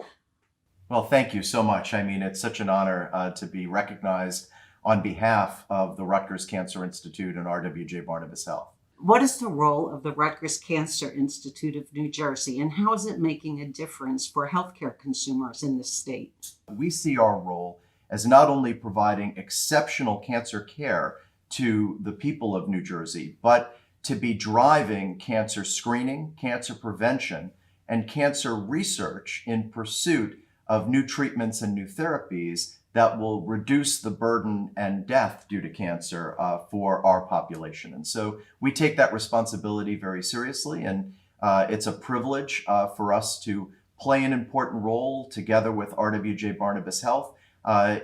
Well, thank you so much. I mean, it's such an honor to be recognized on behalf of the Rutgers Cancer Institute and RWJ Barnabas Health. What is the role of the Rutgers Cancer Institute of New Jersey, and how is it making a difference for healthcare consumers in the state? We see our role as not only providing exceptional cancer care to the people of New Jersey, but to be driving cancer screening, cancer prevention, and cancer research in pursuit of new treatments and new therapies that will reduce the burden and death due to cancer for our population. And so we take that responsibility very seriously, and it's a privilege for us to play an important role together with RWJ-Barnabas Health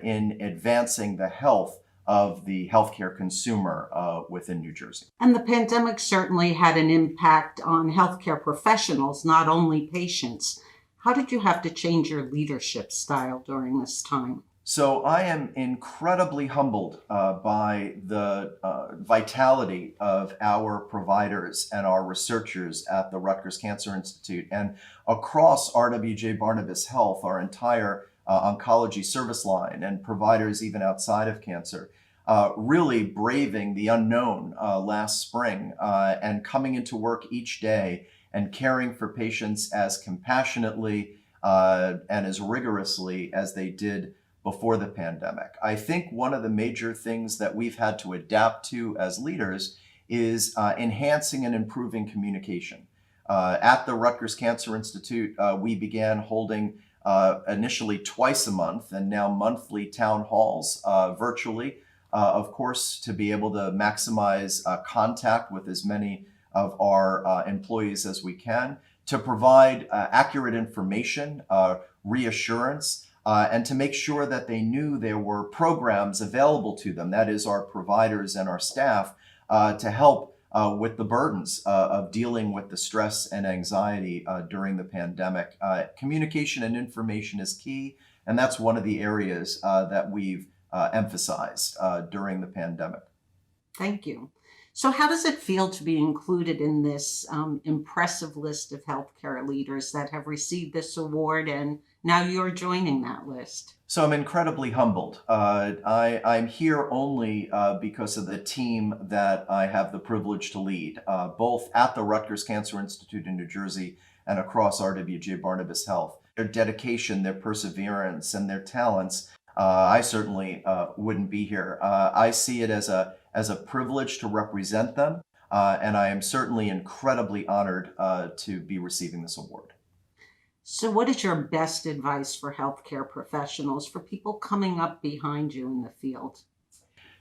in advancing the health of the healthcare consumer within New Jersey. And the pandemic certainly had an impact on healthcare professionals, not only patients. How did you have to change your leadership style during this time? So I am incredibly humbled by the vitality of our providers and our researchers at the Rutgers Cancer Institute and across RWJ-Barnabas Health, our entire oncology service line, and providers even outside of cancer, really braving the unknown last spring and coming into work each day and caring for patients as compassionately and as rigorously as they did before the pandemic. I think one of the major things that we've had to adapt to as leaders is enhancing and improving communication. At the Rutgers Cancer Institute, we began holding initially twice a month and now monthly town halls virtually, of course, to be able to maximize contact with as many of our employees as we can, to provide accurate information, reassurance, and to make sure that they knew there were programs available to them, that is our providers and our staff, to help with the burdens of dealing with the stress and anxiety during the pandemic. Communication and information is key, and that's one of the areas that we've emphasized during the pandemic. Thank you. So how does it feel to be included in this impressive list of healthcare leaders that have received this award, and now you're joining that list? So I'm incredibly humbled. I'm here only because of the team that I have the privilege to lead, both at the Rutgers Cancer Institute in New Jersey and across RWJ-Barnabas Health. Their dedication, their perseverance, and their talents, I certainly wouldn't be here. I see it as a privilege to represent them, and I am certainly incredibly honored to be receiving this award. So what is your best advice for healthcare professionals, for people coming up behind you in the field?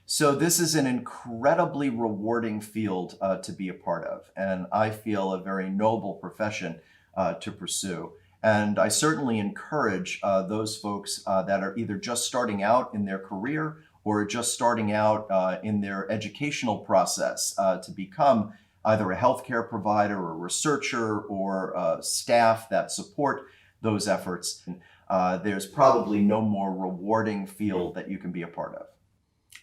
So this is an incredibly rewarding field to be a part of, and I feel a very noble profession to pursue. And I certainly encourage those folks that are either just starting out in their career or just starting out in their educational process to become either a healthcare provider or researcher or staff that support those efforts. There's probably no more rewarding field that you can be a part of.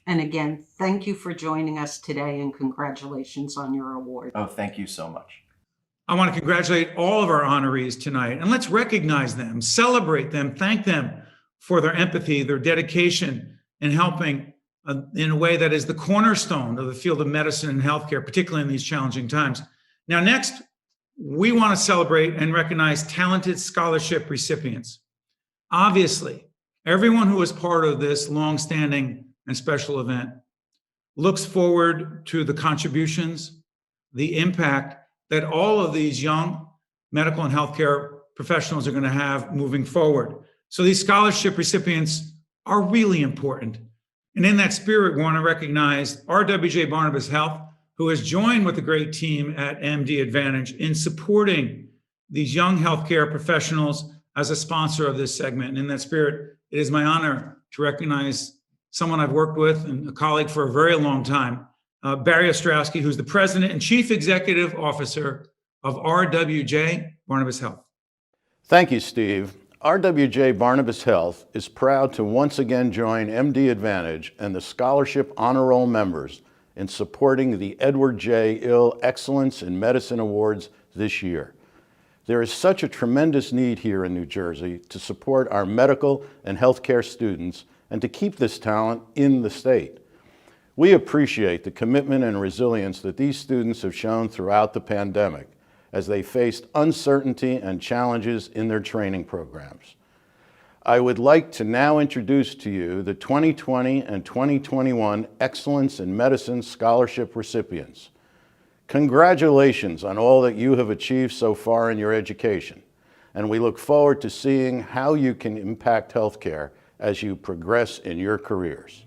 And again, thank you for joining us today, and congratulations on your award. Oh, thank you so much. I want to congratulate all of our honorees tonight, and let's recognize them, celebrate them, thank them for their empathy, their dedication in helping in a way that is the cornerstone of the field of medicine and healthcare, particularly in these challenging times. Now, next, we want to celebrate and recognize talented scholarship recipients. Obviously, everyone who is part of this longstanding and special event looks forward to the contributions, the impact that all of these young medical and healthcare professionals are going to have moving forward. So these scholarship recipients are really important. And in that spirit, we want to recognize RWJ-Barnabas Health, who has joined with the great team at MD Advantage in supporting these young healthcare professionals as a sponsor of this segment. And in that spirit, it is my honor to recognize someone I've worked with and a colleague for a very long time, Barry Ostrowski, who's the President and Chief Executive Officer of RWJ-Barnabas Health. Thank you, Steve. RWJ-Barnabas Health is proud to once again join MD Advantage and the Scholarship Honor Roll members in supporting the Edward J. Ill Excellence in Medicine Awards this year. There is such a tremendous need here in New Jersey to support our medical and healthcare students and to keep this talent in the state. We appreciate the commitment and resilience that these students have shown throughout the pandemic as they faced uncertainty and challenges in their training programs. I would like to now introduce to you the 2020 and 2021 Excellence in Medicine Scholarship recipients. Congratulations on all that you have achieved so far in your education, and we look forward to seeing how you can impact healthcare as you progress in your careers.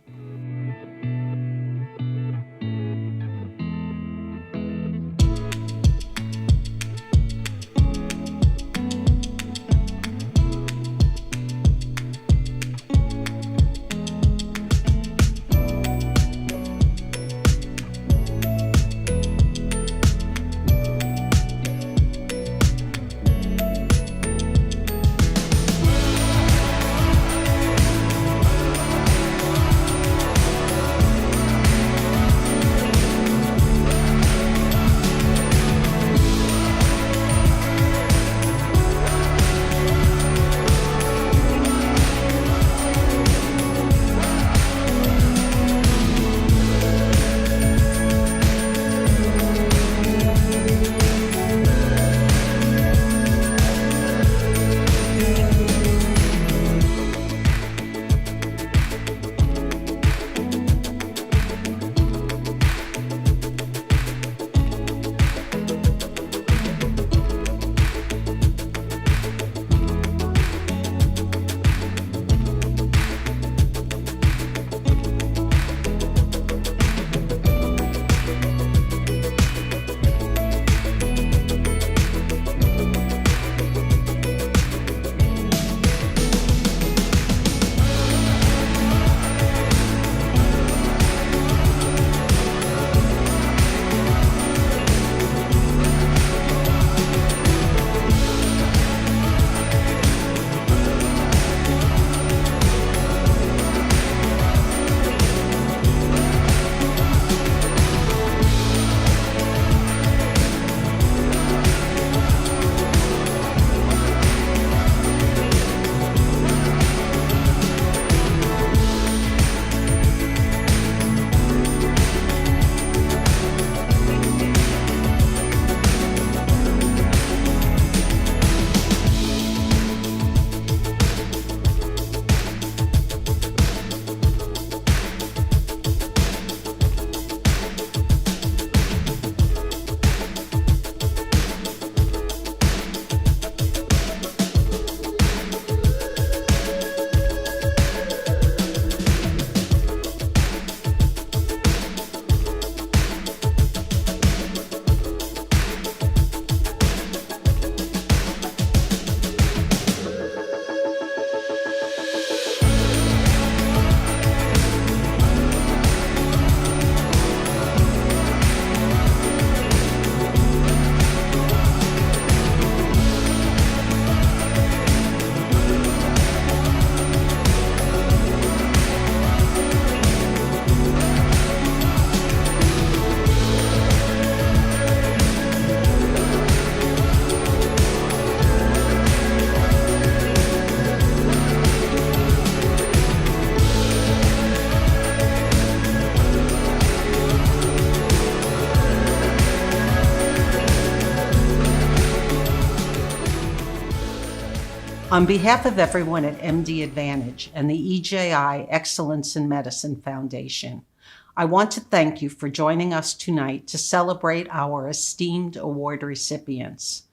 On behalf of everyone at MD Advantage and the EJI Excellence in Medicine Foundation, I want to thank you for joining us tonight to celebrate our esteemed award recipients.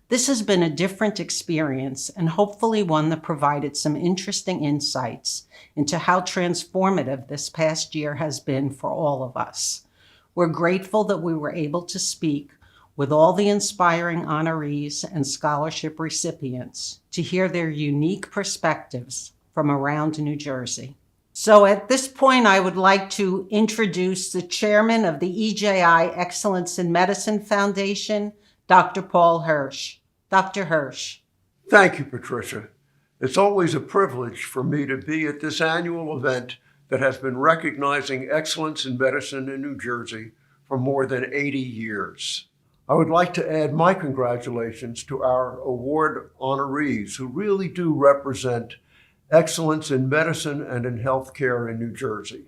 This has been a different experience and hopefully one that provided some interesting insights into how transformative this past year has been for all of us. We're grateful that we were able to speak with all the inspiring honorees and scholarship recipients to hear their unique perspectives from around New Jersey. So at this point, I would like to introduce the chairman of the EJI Excellence in Medicine Foundation, Dr. Paul Hirsch. Dr. Hirsch. Thank you, Patricia. It's always a privilege for me to be at this annual event that has been recognizing excellence in medicine in New Jersey for more than 80 years. I would like to add my congratulations to our award honorees who really do represent excellence in medicine and in healthcare in New Jersey.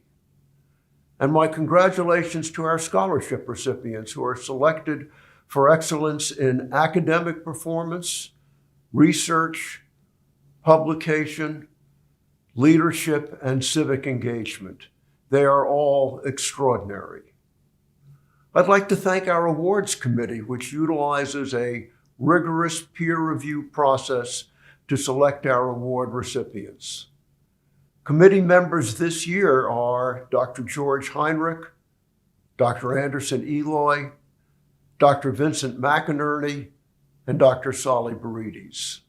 And my congratulations to our scholarship recipients who are selected for excellence in academic performance, research, publication, leadership, and civic engagement. They are all extraordinary. I'd like to thank our awards committee, which utilizes a rigorous peer review process to select our award recipients. Committee members this year are Dr. George Heinrich, Dr. Anderson Eloy, Dr. Vincent McInerney, and Dr. Sally Barides.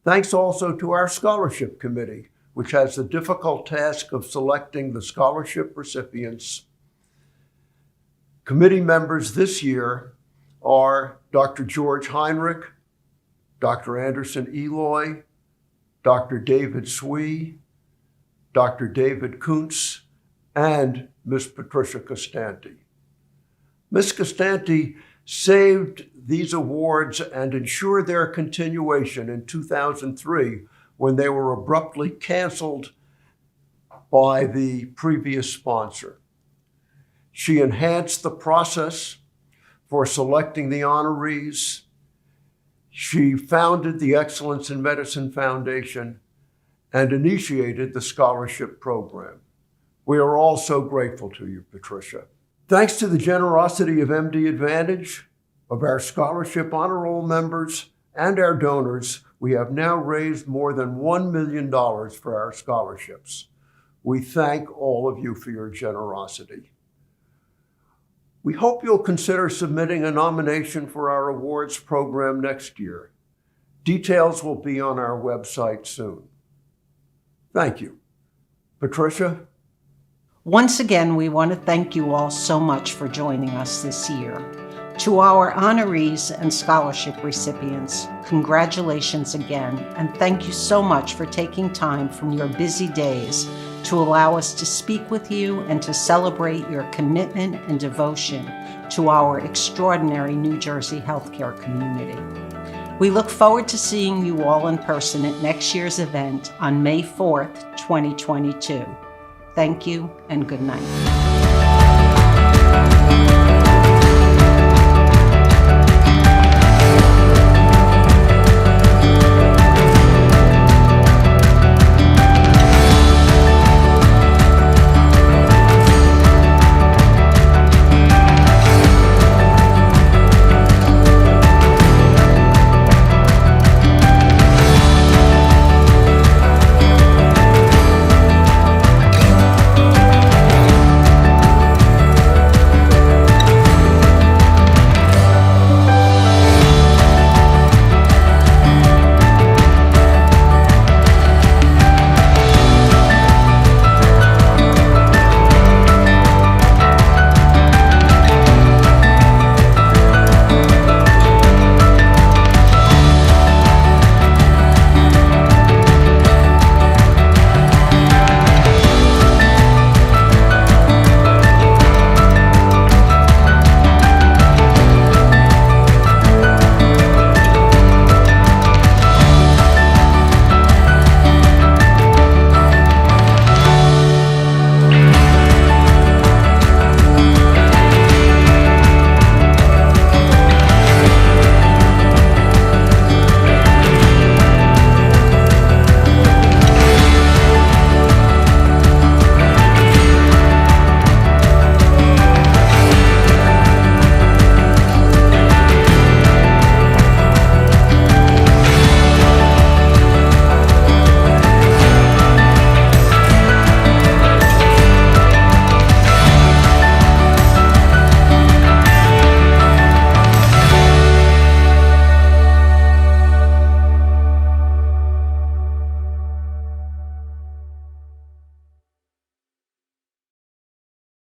Thanks also to our scholarship committee, which has the difficult task of selecting the scholarship recipients. Committee members this year are Dr. George Heinrich, Dr. Anderson Eloy, Dr. David Swee, Dr. David Kuntz, and Ms. Patricia Costanti. Ms. Costanti saved these awards and ensured their continuation in 2003 when they were abruptly canceled by the previous sponsor. She enhanced the process for selecting the honorees. She founded the Excellence in Medicine Foundation and initiated the scholarship program. We are all so grateful to you, Patricia. Thanks to the generosity of MD Advantage, of our scholarship honor roll members, and our donors, we have now raised more than $1 million for our scholarships. We thank all of you for your generosity. We hope you'll consider submitting a nomination for our awards program next year. Details will be on our website soon. Thank you. Patricia? Once again, we want to thank you all so much for joining us this year. To our honorees and scholarship recipients, congratulations again, and thank you so much for taking time from your busy days to allow us to speak with you and to celebrate your commitment and devotion to our extraordinary New Jersey healthcare community. We look forward to seeing you all in person at next year's event on May 4th, 2022. Thank you and good night.